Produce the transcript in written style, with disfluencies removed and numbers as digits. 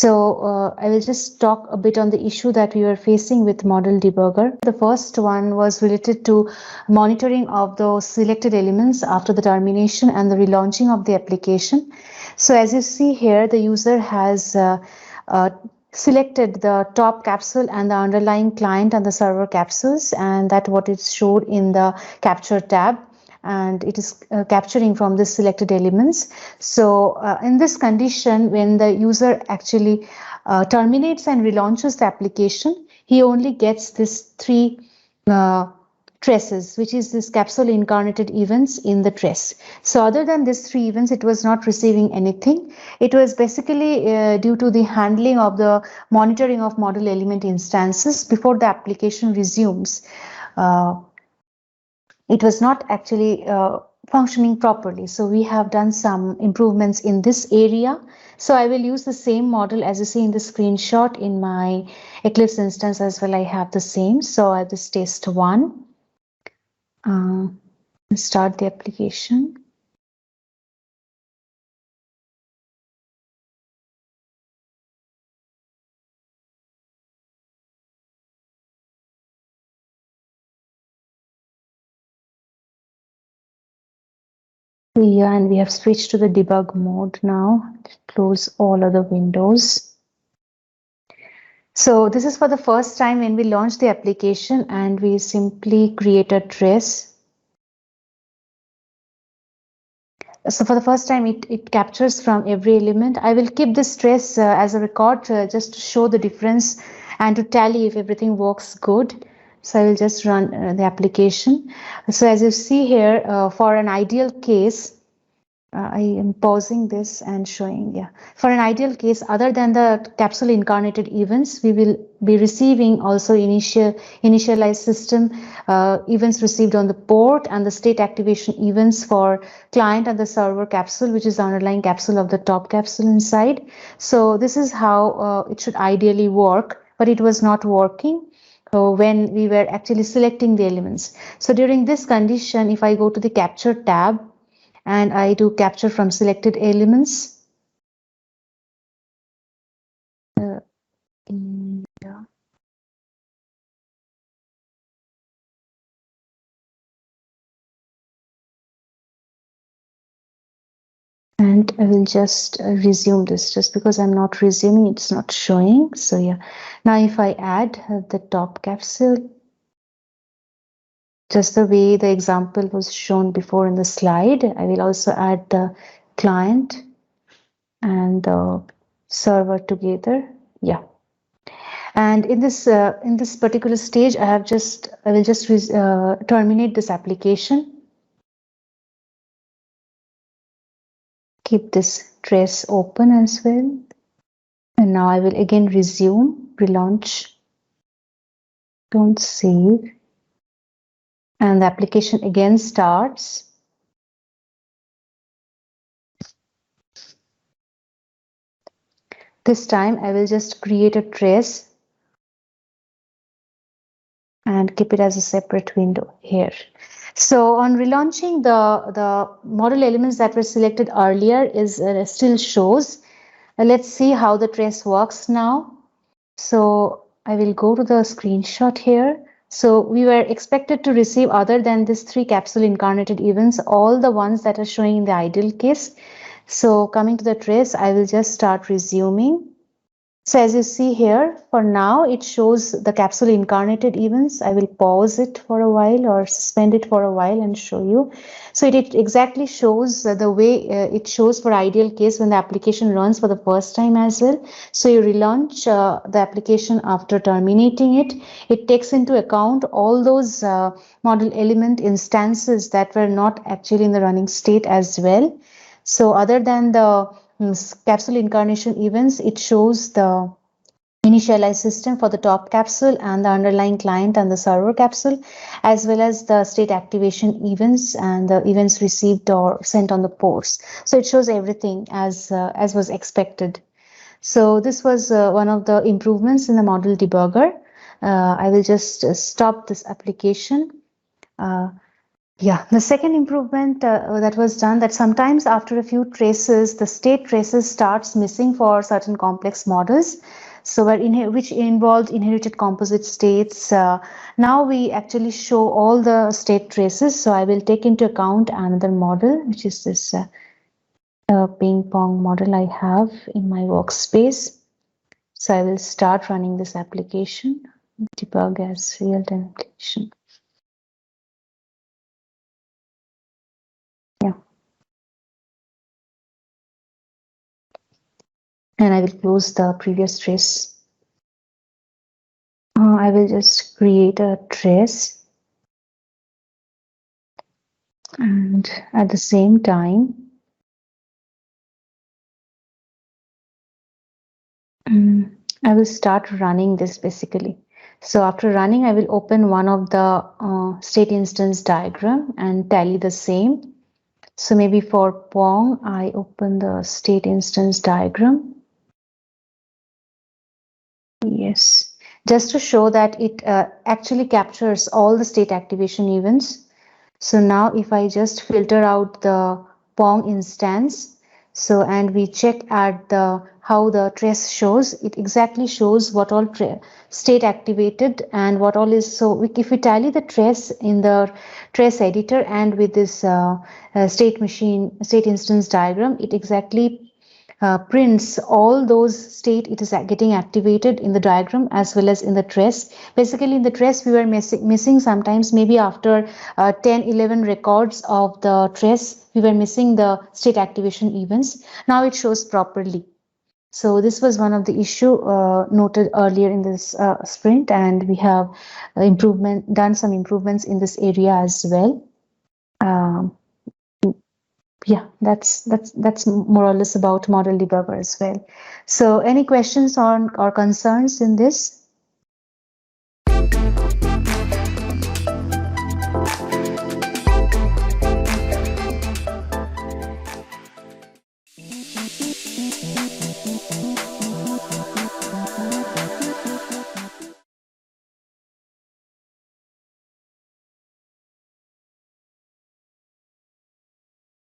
So I will just talk a bit on the issue that we were facing with model debugger. The first one was related to monitoring of those selected elements after the termination and the relaunching of the application. So as you see here, the user has selected the top capsule and the underlying client and the server capsules, and that's what is showed in the capture tab, and it is capturing from the selected elements. So in this condition, when the user actually terminates and relaunches the application, he only gets this three traces, which is this capsule incarnated events in the trace. So other than these three events, it was not receiving anything. It was basically due to the handling of the monitoring of model element instances before the application resumes. It was not actually functioning properly. So we have done some improvements in this area. So I will use the same model as you see in the screenshot in my Eclipse instance as well. I have the same. So I just test one. Start the application. Yeah, and we have switched to the debug mode now. Close all other windows. So this is for the first time when we launch the application, and we simply create a trace. So for the first time, it captures from every element. I will keep this trace as a record just to show the difference and to tally if everything works good. So I will just run the application. So as you see here, for an ideal case, I am pausing this and showing, yeah. For an ideal case, other than the capsule incarnated events, we will be receiving also initialized system events received on the port and the state activation events for client and the server capsule, which is the underlying capsule of the top capsule inside. So this is how it should ideally work, but it was not working when we were actually selecting the elements. So during this condition, if I go to the capture tab, and I do capture from selected elements. Yeah. And I will just resume this just because I'm not resuming, it's not showing. So yeah, now if I add the top capsule, just the way the example was shown before in the slide, I will also add the client and the server together. Yeah. And in this particular stage, I will just terminate this application. Keep this trace open as well. And now I will again resume, relaunch, don't save. And the application again starts. This time I will just create a trace and keep it as a separate window here. So on relaunching, the model elements that were selected earlier is still shows. Let's see how the trace works now. So I will go to the screenshot here. So we were expected to receive, other than these three capsule incarnated events, all the ones that are showing in the ideal case. So coming to the trace, I will just start resuming. So as you see here, for now, it shows the capsule incarnated events. I will pause it for a while or suspend it for a while and show you. So it exactly shows the way it shows for ideal case when the application runs for the first time as well. So you relaunch the application after terminating it. It takes into account all those model element instances that were not actually in the running state as well. So other than the capsule incarnation events, it shows the initialized system for the top capsule and the underlying client and the server capsule, as well as the state activation events and the events received or sent on the ports. So it shows everything as was expected. So this was one of the improvements in the model debugger. I will just stop this application. Yeah, the second improvement that was done, that sometimes after a few traces, the state traces starts missing for certain complex models. So which involved inherited composite states. Now we actually show all the state traces. So I will take into account another model, which is this ping pong model I have in my workspace. So I will start running this application, debug as real-time application. Yeah. And I will close the previous trace. I will just create a trace, and at the same time, I will start running this basically. So after running, I will open one of the state instance diagram and tally the same. So maybe for Pong, I open the state instance diagram. Yes, just to show that it actually captures all the state activation events. So now if I just filter out the Pong instance, so and we check at the how the trace shows, it exactly shows what all state activated and what all is. So if we tally the trace in the trace editor and with this state instance diagram, it exactly prints all those state it is getting activated in the diagram as well as in the trace. Basically in the trace we were missing sometimes maybe after 10-11 records of the trace we were missing the state activation events. Now it shows properly. So this was one of the issue noted earlier in this sprint, and we have done some improvements in this area as well. Um, yeah, that's more or less about model debugger as well. So any questions on or concerns in this?